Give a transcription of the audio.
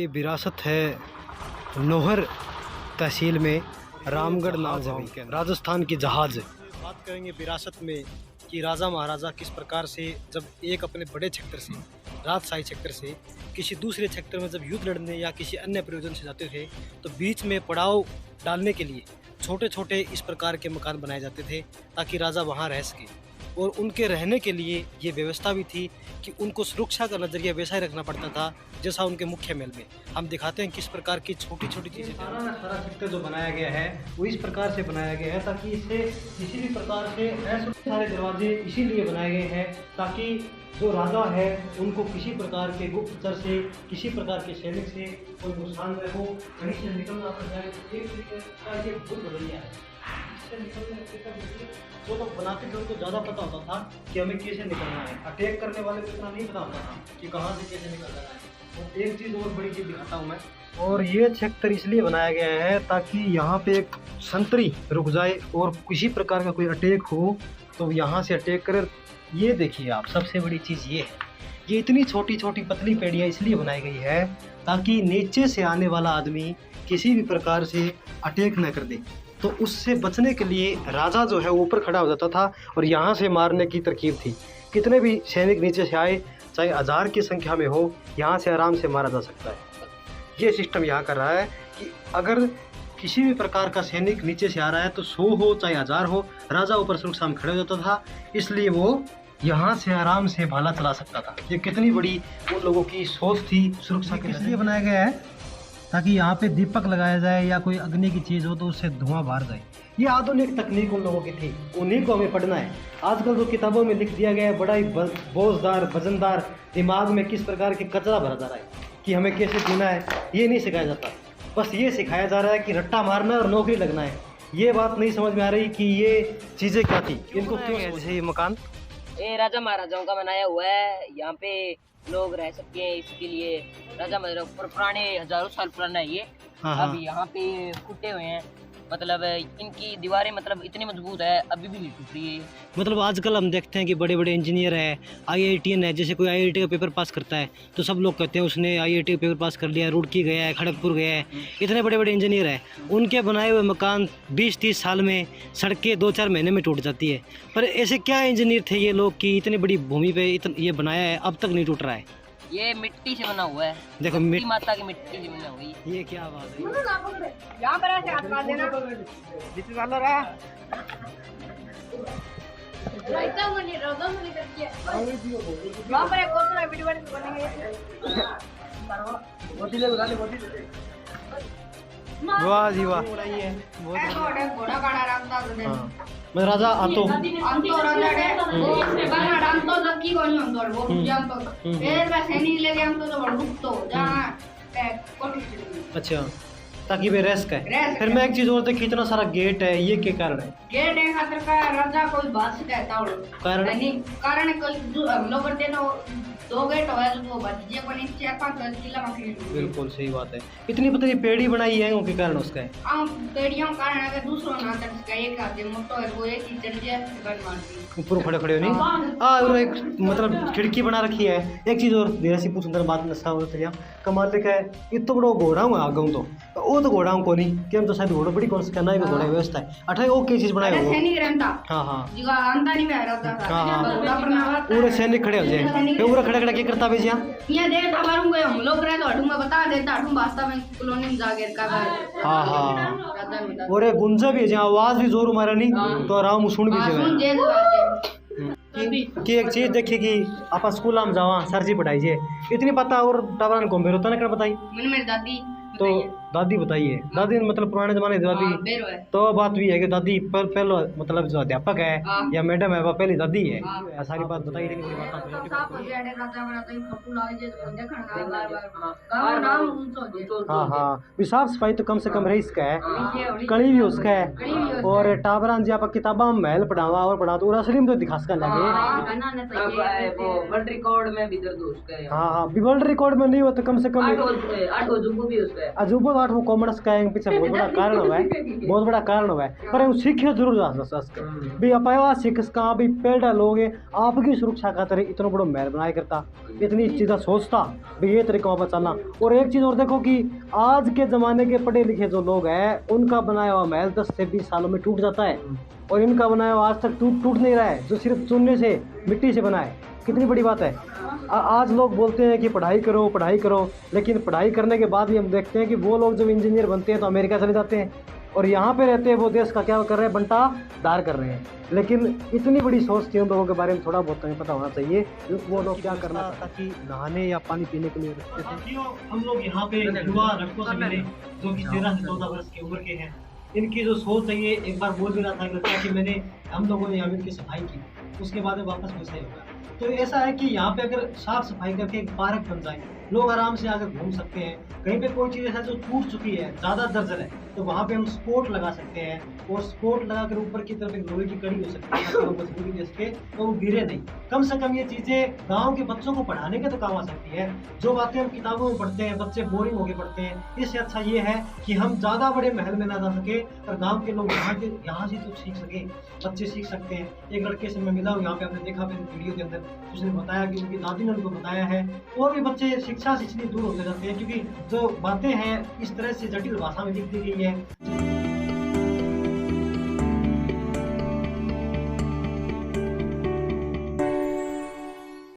विरासत है नोहर तहसील में रामगढ़ नाम जमीन राजस्थान की जहाज। बात करेंगे विरासत में कि राजा महाराजा किस प्रकार से जब एक अपने बड़े क्षेत्र से राजशाही क्षेत्र से किसी दूसरे क्षेत्र में जब युद्ध लड़ने या किसी अन्य प्रयोजन से जाते थे तो बीच में पड़ाव डालने के लिए छोटे छोटे इस प्रकार के मकान बनाए जाते थे ताकि राजा वहाँ रह सके। और उनके रहने के लिए ये व्यवस्था भी थी कि उनको सुरक्षा का नज़रिया वैसा ही रखना पड़ता था जैसा उनके मुख्य महल में। हम दिखाते हैं किस प्रकार की छोटी छोटी चीज़ें। सारा क्षेत्र जो बनाया गया है वो इस प्रकार से बनाया गया है ताकि इससे किसी भी प्रकार से सारे दरवाजे इसीलिए बनाए गए हैं ताकि जो राजा है उनको किसी प्रकार के गुप्तचर से किसी प्रकार के सैनिक से कोई नुकसान न हो, कहीं से निकलना पड़ जाए। एक तरीके का ये बहुत बदलिया है। इससे निकलने जो लोग बनाते थे उनको ज़्यादा पता होता था कि हमें कैसे निकलना है। अटैक करने वाले को इतना नहीं पता होता था कि कहाँ से कैसे निकलना है। और एक चीज़ और बड़ी चीज़ दिखाता हूँ मैं। और ये क्षेत्र इसलिए बनाया गया है ताकि यहाँ पे एक संतरी रुक जाए और किसी प्रकार का कोई अटैक हो तो यहाँ से अटैक करे। ये देखिए आप, सबसे बड़ी चीज़ ये है, ये इतनी छोटी छोटी पतली पेड़ियाँ इसलिए बनाई गई है ताकि नीचे से आने वाला आदमी किसी भी प्रकार से अटैक न कर दे। तो उससे बचने के लिए राजा जो है ऊपर खड़ा हो जाता था और यहाँ से मारने की तरकीब थी। कितने भी सैनिक नीचे से आए, चाहे 1000 की संख्या में हो, यहाँ से आराम से मारा जा सकता है। ये सिस्टम यहाँ कर रहा है कि अगर किसी भी प्रकार का सैनिक नीचे से आ रहा है तो 100 हो चाहे 1000 हो, राजा ऊपर सुरक्षा में खड़े हो जाता था, इसलिए वो यहाँ से आराम से भाला चला सकता था। ये कितनी बड़ी उन लोगों की सोच थी सुरक्षा के लिए बनाया गया है ताकि यहाँ पे दीपक लगाया जाए या कोई अग्नि की चीज़ हो तो उससे धुआं बाहर जाए। ये आधुनिक तकनीक उन लोगों की थी, उन्हीं को हमें पढ़ना है। आजकल जो किताबों में लिख दिया गया है बड़ा ही बोझदार वजनदार, दिमाग में किस प्रकार के कचरा भरा जा रहा है कि हमें कैसे जीना है, ये नहीं सिखाया जाता। बस ये सिखाया जा रहा है कि रट्टा मारना और नौकरी लगना है। ये बात नहीं समझ में आ रही कि ये चीज़ें क्या थी, इनको क्यों ऐसे ये मकान ये राजा महाराजाओं का बनाया हुआ है। यहाँ पे लोग रह सकते हैं, इसके लिए राजा महाराजा पुराने हजारों साल पुराना है ये। अभी यहाँ पे फूटे हुए हैं, मतलब इनकी दीवारें मतलब इतनी मजबूत है, अभी भी नहीं टूट रही है। मतलब आजकल हम देखते हैं कि बड़े बड़े इंजीनियर है, IITian है, जैसे कोई IIT का पेपर पास करता है तो सब लोग कहते हैं उसने IIT का पेपर पास कर लिया, रुड़की गया है, खड़गपुर गया है। इतने बड़े बड़े इंजीनियर हैं, उनके बनाए हुए मकान 20-30 साल में, सड़कें 2-4 महीने में टूट जाती है। पर ऐसे क्या इंजीनियर थे ये लोग कि इतनी बड़ी भूमि पर ये बनाया है, अब तक नहीं टूट रहा है। ये मिट्टी से बना हुआ है, देखो मिट्टी माता की मिट्टी से बना हुई है। ये क्या बात है, यहाँ पर ऐसे हाथ मार देना जितने वाला रहा वहाँ पर एक और तरह वीडियो बनेंगे। वाह जी वाह, मैं राजा आतो अच्छा ताकि वे रेस्ट का। फिर मैं एक चीज और देखी, इतना सारा गेट है, ये क्या कारण है? गेट है खातिर का राजा कोई बात से कहता हो कारण कोई हम लोग करते ना 2 गेट हो तो वो बच जे पण 4-5 किला में। बिल्कुल सही बात है। इतनी पतली पेड़ी बनाई है उनके कारण उसका है। हम पेड़ियों कारण अगर दूसरों ना तक इसका एक आते मोटो है वो एक ही चढ़ जाए गन मारती ऊपर खड़े खड़े नहीं। और एक मतलब खिड़की बना रखी है। एक चीज और मेरा सी सुंदर बात नशा हो तो कमाल लिखा है, इतो बड़ो घोड़ा हूँ आ गऊँ तो वो तो घोड़ा को नहीं कि हम तो शायद घोड़ा बड़ी कौन सा करना है घोड़ा व्यवस्था है। अठाई वो क्या चीज बनाया हुआ हाँ हाँ पूरे सैनिक खड़े हो जाए पूरा खड़े खड़े क्या करता भैया ये देख हमारू गए हम लोग रहे तो हटूंगा बता देता हटूं वास्तव में कॉलोनी में जाकर का हाँ हाँ और गुंजा भी है जहाँ आवाज भी जोर मारा नहीं तो आराम सुन भी जाए कि एक चीज देखिए कि आप स्कूल में जावा सर जी पढ़ाई जे इतनी पता और टावर घूमे रोता ना कर बताई मेरी दादी तो दादी बताइए, दादी मतलब पुराने जमाने की दादी, बेरो है। तो बात भी है कि दादी पर पहलो मतलब जो अध्यापक है हाँ। या मैडम है वो पहली दादी है। हाँ। सारी बात बताइए, इतनी बड़ी बात हाँ। हाँ हाँ, भी साफ सफाई तो कम से कम रही इसका है, कड़ी भी उसका है, और टाबरान जी आप किताबा में महल पढ़ावा और पढ़ा तो असली में तो दिखा सका लगे। वो वर्ल्ड रिकॉर्ड में भी दर्ज हो चुका है। हाँ हाँ, भी वर्ल्ड रिकॉर्ड में नहीं हो तो कम से कम 8 अजूबा भी उसका है। अजूबा तो 8 कॉमर्स का है, पीछे बहुत बड़ा कारण हुआ है, बहुत बड़ा कारण हुआ है, पर हम सीखे जरूर जा सकते भी अपाया सीख का भी पेड़ लोग आपकी सुरक्षा खातिर इतना बड़ा महल बनाया करता, इतनी चीज़ें सोचता भी ये तरीका पर चलना। और एक चीज़ और देखो कि आज के ज़माने के पढ़े लिखे जो लोग हैं उनका बनाया हुआ महल 10 से 20 सालों में टूट जाता है, और इनका बनाया हुआ आज तक टूट नहीं रहा है, जो सिर्फ चुनने से मिट्टी से बना है। कितनी बड़ी बात है। आज लोग बोलते हैं कि पढ़ाई करो, लेकिन पढ़ाई करने के बाद भी हम देखते हैं कि वो लोग जब इंजीनियर बनते हैं तो अमेरिका चले जाते हैं, और यहाँ पे रहते हैं वो देश का क्या कर रहे हैं, बंटा दार कर रहे हैं। लेकिन इतनी बड़ी सोच थी उन लोगों के बारे में थोड़ा बहुत हमें पता होना चाहिए वो लोग क्या करना ताकि नहाने या पानी पीने के लिए रखते थे। हम लोग यहाँ पे युवा लड़कों से मिले जो कि 13 से 14 वर्ष की उम्र के हैं। इनकी जो सोच है ये एक बार बोल भी रहा था कि हम लोगों ने यहाँ की सफाई की, उसके बाद में वापस वैसा ही होगा। तो ऐसा है कि यहाँ पे अगर साफ सफाई करके एक पार्क बन जाए, लोग आराम से आकर घूम सकते हैं। कहीं पे कोई चीज़ ऐसा जो टूट चुकी है, ज़्यादा दर्जन है, तो वहाँ पे हम स्पोर्ट लगा सकते हैं, और स्पोर्ट लगाकर ऊपर की तरफ एक लोहे की कड़ी हो सकती है तो मजबूती दे सके और वो गिरे नहीं। कम से कम ये चीज़ें गाँव के बच्चों को पढ़ाने के तो काम आ सकती है। जो बातें हम किताबों में पढ़ते हैं, बच्चे बोरिंग होकर पढ़ते हैं, इससे अच्छा ये है कि हम ज़्यादा बड़े महल में ना जा सके, और गाँव के लोग यहाँ से तो सीख सके, बच्चे सीख सकते हैं। एक लड़के से मैं मिला हूँ यहाँ पे, आपने देखा मेरे वीडियो के अंदर, उसने बताया कि उनकी दादी ने उनको बताया है। और भी बच्चे शिक्षा से इसलिए दूर होते जाते हैं क्योंकि जो बातें हैं इस तरह से जटिल भाषा में लिख दी गई है।